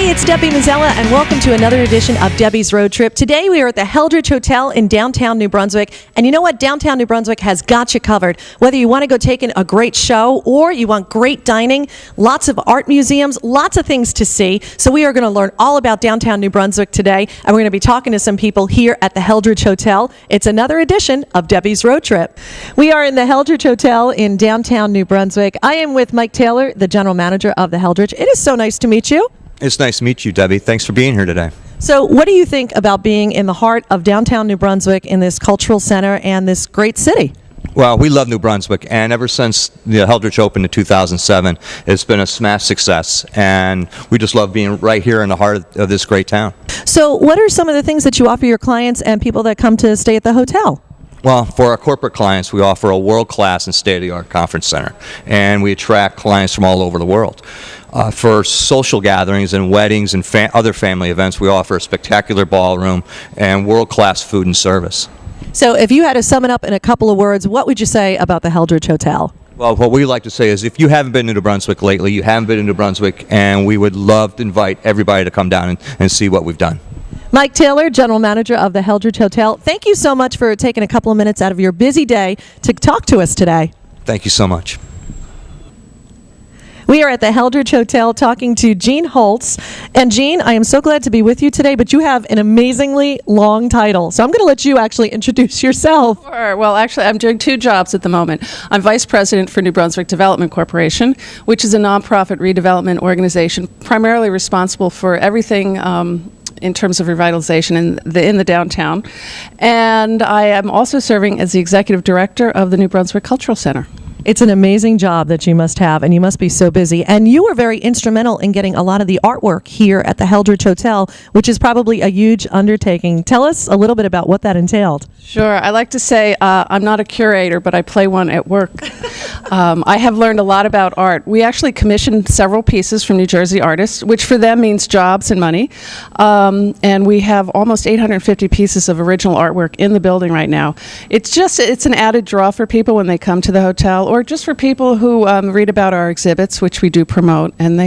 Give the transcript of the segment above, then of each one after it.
Hey, it's Debbie Mazzella, and welcome to another edition of Debbie's Road Trip. Today we are at the Heldridge Hotel in downtown New Brunswick, and you know what? Downtown New Brunswick has got you covered. Whether you want to go take in a great show or you want great dining, lots of art museums, lots of things to see. So we are going to learn all about downtown New Brunswick today, and we're going to be talking to some people here at the Heldridge Hotel. It's another edition of Debbie's Road Trip. We are in the Heldridge Hotel in downtown New Brunswick. I am with Mike Taylor, the general manager of the Heldridge. It is so nice to meet you. It's nice to meet you, Debbie. Thanks for being here today. So what do you think about being in the heart of downtown New Brunswick in this cultural center and this great city? Well, we love New Brunswick, and ever since the Heldridge opened in 2007, it's been a smash success, and we just love being right here in the heart of this great town. So what are some of the things that you offer your clients and people that come to stay at the hotel? Well, for our corporate clients, we offer a world-class and state-of-the-art conference center, and we attract clients from all over the world. For social gatherings and weddings and other family events, we offer a spectacular ballroom and world-class food and service. So if you had to sum it up in a couple of words, what would you say about the Heldridge Hotel? Well, what we like to say is if you haven't been to New Brunswick lately, you haven't been to New Brunswick, and we would love to invite everybody to come down and see what we've done. Mike Taylor, general manager of the Heldridge Hotel, thank you so much for taking a couple of minutes out of your busy day to talk to us today. Thank you so much. We are at the Heldridge Hotel talking to Jean Holtz. And Jean, I am so glad to be with you today, but you have an amazingly long title. So I'm going to let you actually introduce yourself. Sure. Well, actually, I'm doing two jobs at the moment. I'm vice president for New Brunswick Development Corporation, which is a nonprofit redevelopment organization primarily responsible for everything in terms of revitalization in the downtown. And I am also serving as the executive director of the New Brunswick Cultural Center. It's an amazing job that you must have, and you must be so busy. And you were very instrumental in getting a lot of the artwork here at the Heldridge Hotel, which is probably a huge undertaking. Tell us a little bit about what that entailed. Sure. I like to say I'm not a curator, but I play one at work. I have learned a lot about art. We actually commissioned several pieces from New Jersey artists, which for them means jobs and money. And we have almost 850 pieces of original artwork in the building right now. It's an added draw for people when they come to the hotel, or just for people who read about our exhibits, which we do promote. And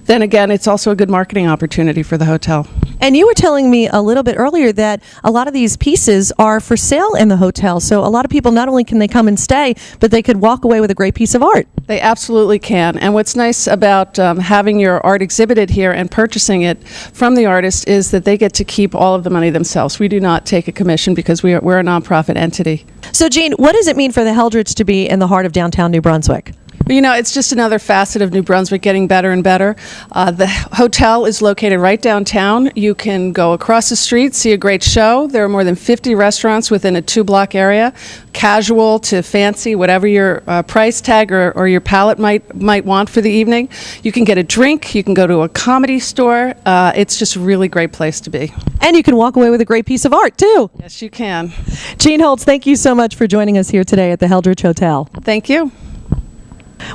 then again, it's also a good marketing opportunity for the hotel. And you were telling me a little bit earlier that a lot of these pieces are for sale in the hotel. So a lot of people, not only can they come and stay, but they could walk away with a great piece of art. They absolutely can. And what's nice about having your art exhibited here and purchasing it from the artist is that they get to keep all of the money themselves. We do not take a commission because we're a nonprofit entity. So Jean, what does it mean for the Heldridge to be in the heart of downtown New Brunswick? You know, it's just another facet of New Brunswick getting better and better. The hotel is located right downtown. You can go across the street, see a great show. There are more than 50 restaurants within a 2-block area, casual to fancy, whatever your price tag or your palate might want for the evening. You can get a drink. You can go to a comedy store. It's just a really great place to be. And you can walk away with a great piece of art, too. Yes, you can. Jean Holtz, thank you so much for joining us here today at the Heldridge Hotel. Thank you.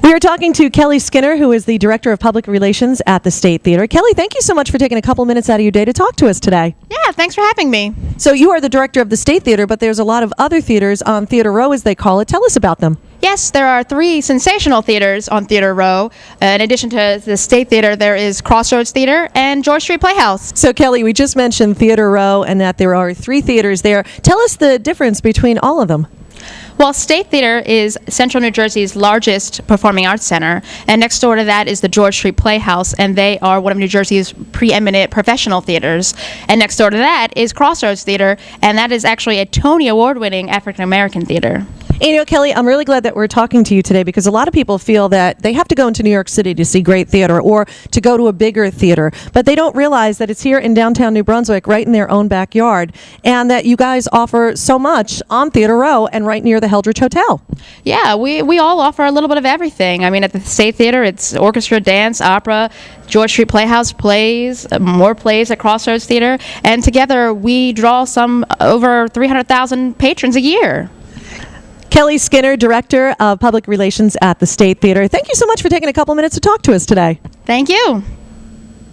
We are talking to Kelly Skinner, who is the Director of Public Relations at the State Theater. Kelly, thank you so much for taking a couple minutes out of your day to talk to us today. Yeah, thanks for having me. So you are the Director of the State Theater, but there's a lot of other theaters on Theater Row, as they call it. Tell us about them. Yes, there are 3 sensational theaters on Theater Row. In addition to the State Theater, there is Crossroads Theater and George Street Playhouse. So Kelly, we just mentioned Theater Row and that there are 3 theaters there. Tell us the difference between all of them. Well, State Theater is Central New Jersey's largest performing arts center, and next door to that is the George Street Playhouse, and they are one of New Jersey's preeminent professional theaters. And next door to that is Crossroads Theater, and that is actually a Tony Award-winning African-American theater. You know, Kelly, I'm really glad that we're talking to you today because a lot of people feel that they have to go into New York City to see great theater or to go to a bigger theater, but they don't realize that it's here in downtown New Brunswick, right in their own backyard, and that you guys offer so much on Theater Row and right near the Heldridge Hotel. Yeah, we all offer a little bit of everything. I mean, at the State Theater, it's orchestra, dance, opera, George Street Playhouse plays, more plays at Crossroads Theater, and together we draw some over 300,000 patrons a year. Kelly Skinner, Director of Public Relations at the State Theater. Thank you so much for taking a couple minutes to talk to us today. Thank you.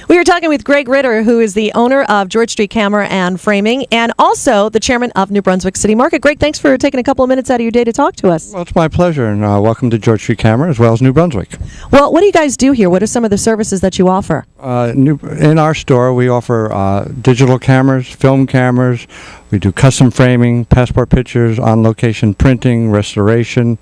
We were talking with Greg Ritter, who is the owner of George Street Camera and Framing, and also the chairman of New Brunswick City Market. Greg, thanks for taking a couple of minutes out of your day to talk to us. Well, it's my pleasure, and welcome to George Street Camera as well as New Brunswick. Well, what do you guys do here? What are some of the services that you offer? In our store, we offer digital cameras, film cameras. We do custom framing, passport pictures, on-location printing, restoration.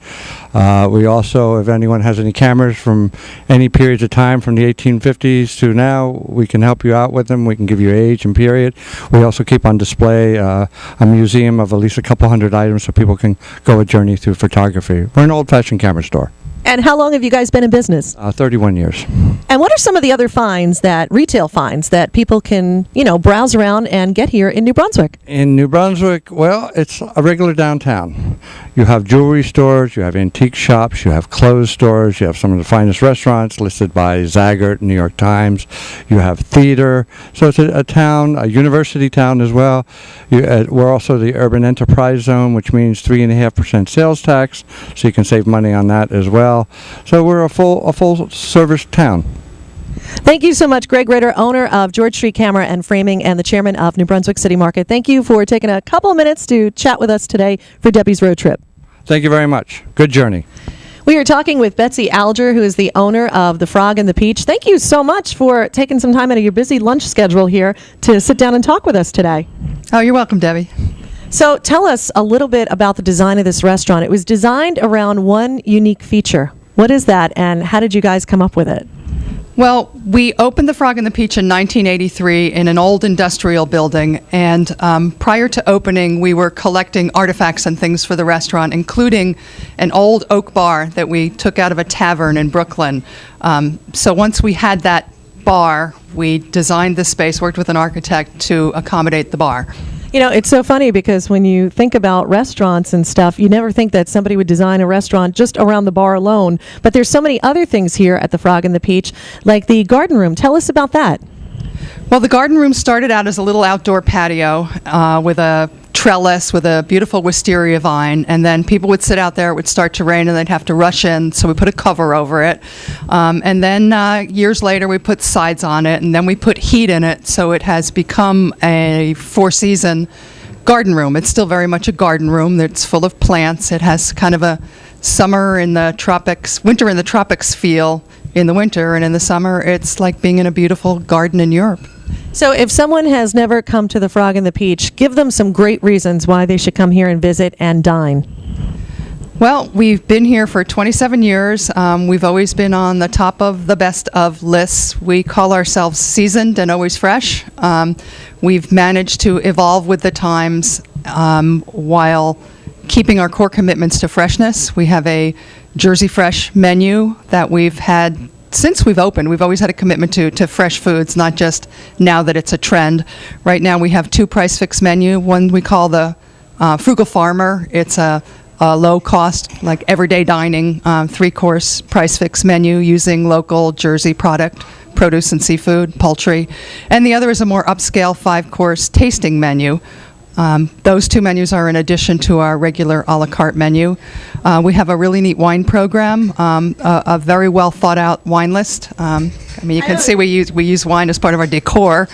We also, if anyone has any cameras from any periods of time from the 1850s to now, we can help you out with them. We can give you age and period. We also keep on display a museum of at least a couple hundred items so people can go a journey through photography. We're an old-fashioned camera store. And how long have you guys been in business? 31 years. And what are some of the other finds retail finds that people can, browse around and get here in New Brunswick? In New Brunswick, well, it's a regular downtown. You have jewelry stores, you have antique shops, you have clothes stores, you have some of the finest restaurants listed by Zaggart, New York Times. You have theater. So it's a town, a university town as well. We're also the urban enterprise zone, which means 3.5% sales tax, so you can save money on that as well. So we're a full service town. Thank you so much, Greg Ritter, owner of George Street Camera and Framing and the chairman of New Brunswick City Market. Thank you for taking a couple of minutes to chat with us today for Debbie's Road Trip. Thank you very much. Good journey. We are talking with Betsy Alger, who is the owner of The Frog and the Peach. Thank you so much for taking some time out of your busy lunch schedule here to sit down and talk with us today. Oh, you're welcome, Debbie. So tell us a little bit about the design of this restaurant. It was designed around one unique feature. What is that, and how did you guys come up with it? Well, we opened the Frog and the Peach in 1983 in an old industrial building, and prior to opening, we were collecting artifacts and things for the restaurant, including an old oak bar that we took out of a tavern in Brooklyn. So once we had that bar, we designed the space, worked with an architect to accommodate the bar. It's so funny because when you think about restaurants and stuff, you never think that somebody would design a restaurant just around the bar alone. But there's so many other things here at the Frog and the Peach, like the garden room. Tell us about that. Well, the garden room started out as a little outdoor patio with a trellis with a beautiful wisteria vine, and then people would sit out there, it would start to rain, and they'd have to rush in, so we put a cover over it. And then years later, we put sides on it, and then we put heat in it, so it has become a four-season garden room. It's still very much a garden room. It's full of plants. It has kind of a summer in the tropics, winter in the tropics feel in the winter, and in the summer, it's like being in a beautiful garden in Europe. So if someone has never come to the Frog and the Peach, give them some great reasons why they should come here and visit and dine. Well, we've been here for 27 years. We've always been on the top of the best of lists. We call ourselves seasoned and always fresh. We've managed to evolve with the times while keeping our core commitments to freshness. We have a Jersey Fresh menu that we've had since we've opened. We've always had a commitment to fresh foods, not just now that it's a trend. Right now we have two price fix menu. One we call the Frugal Farmer. It's a low cost, like everyday dining, 3-course price fix menu using local Jersey product, produce and seafood, poultry. And the other is a more upscale 5-course tasting menu. Those two menus are in addition to our regular a la carte menu. We have a really neat wine program, a very well thought out wine list. You can see we use wine as part of our decor.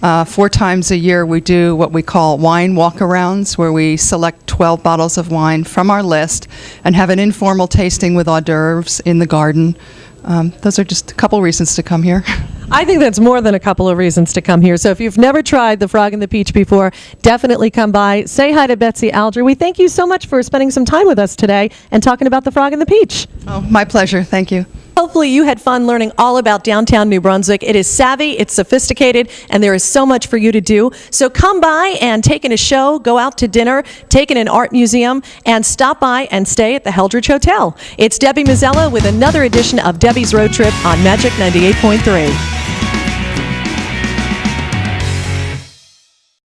4 times a year we do what we call wine walkarounds, where we select 12 bottles of wine from our list and have an informal tasting with hors d'oeuvres in the garden. Those are just a couple reasons to come here. I think that's more than a couple of reasons to come here. So if you've never tried the Frog and the Peach before, definitely come by. Say hi to Betsy Alger. We thank you so much for spending some time with us today and talking about the Frog and the Peach. Oh, my pleasure. Thank you. Hopefully you had fun learning all about downtown New Brunswick. It is savvy, it's sophisticated, and there is so much for you to do. So come by and take in a show, go out to dinner, take in an art museum, and stop by and stay at the Heldridge Hotel. It's Debbie Mazzella with another edition of Debbie's Road Trip on Magic 98.3.